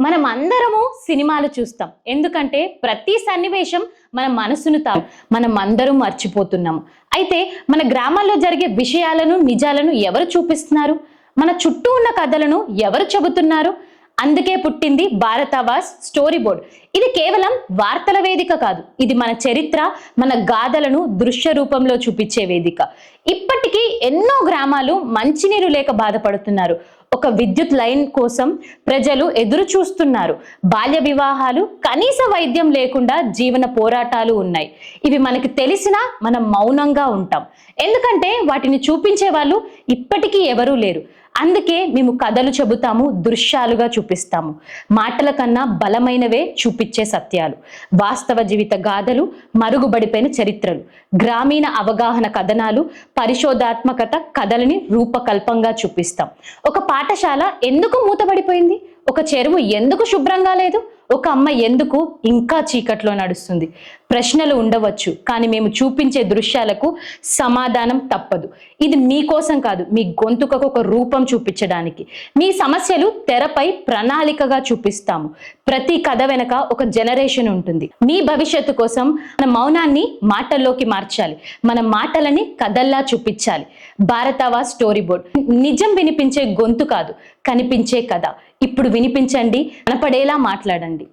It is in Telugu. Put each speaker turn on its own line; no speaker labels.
మనం అందరము సినిమాలు చూస్తాం. ఎందుకంటే ప్రతి సన్నివేశం మన మనసును మనం అందరం మర్చిపోతున్నాము. అయితే మన గ్రామాల్లో జరిగే విషయాలను, నిజాలను ఎవరు చూపిస్తున్నారు? మన చుట్టూ ఉన్న కథలను ఎవరు చెబుతున్నారు? అందుకే పుట్టింది భారతావాస్ స్టోరీ బోర్డ్. ఇది కేవలం వార్తల వేదిక కాదు, ఇది మన చరిత్ర, మన గాథలను దృశ్య రూపంలో చూపించే వేదిక. ఇప్పటికీ ఎన్నో గ్రామాలు మంచినీరు లేక బాధపడుతున్నారు. ఒక విద్యుత్ లైన్ కోసం ప్రజలు ఎదురు చూస్తున్నారు. బాల్య వివాహాలు, కనీస వైద్యం లేకుండా జీవన పోరాటాలు ఉన్నాయి. ఇవి మనకి తెలిసినా మనం మౌనంగా ఉంటాం, ఎందుకంటే వాటిని చూపించే వాళ్ళు ఇప్పటికీ ఎవరూ లేరు. అందుకే మేము కథలు చెబుతాము, దృశ్యాలుగా చూపిస్తాము. మాటల కన్నా బలమైనవే చూపించే సత్యాలు, వాస్తవ జీవిత గాథలు, మరుగుబడిపోయిన చరిత్రలు, గ్రామీణ అవగాహన కథనాలు, పరిశోధాత్మకత కథలని రూపకల్పంగా చూపిస్తాం. ఒక పాఠశాల ఎందుకు మూతబడిపోయింది? ఒక చెరువు ఎందుకు శుభ్రంగా లేదు? ఒక అమ్మ ఎందుకు ఇంకా చీకట్లో నడుస్తుంది? ప్రశ్నలు ఉండవచ్చు, కానీ మేము చూపించే దృశ్యాలకు సమాధానం తప్పదు. ఇది మీకోసం కాదు, మీ గొంతుకకు ఒక రూపం చూపించడానికి. మీ సమస్యలు తెరపై ప్రణాళికగా చూపిస్తాము. ప్రతి కథ వెనక ఒక జనరేషన్ ఉంటుంది. మీ భవిష్యత్తు కోసం మన మౌనాన్ని మాటల్లోకి మార్చాలి, మన మాటలని కథల్లా చూపించాలి. భారతావాస్ స్టోరీ బోర్డ్ నిజం వినిపించే గొంతు కాదు, కనిపించే కథ. ఇప్పుడు వినిపించండి, కనపడేలా మాట్లాడండి.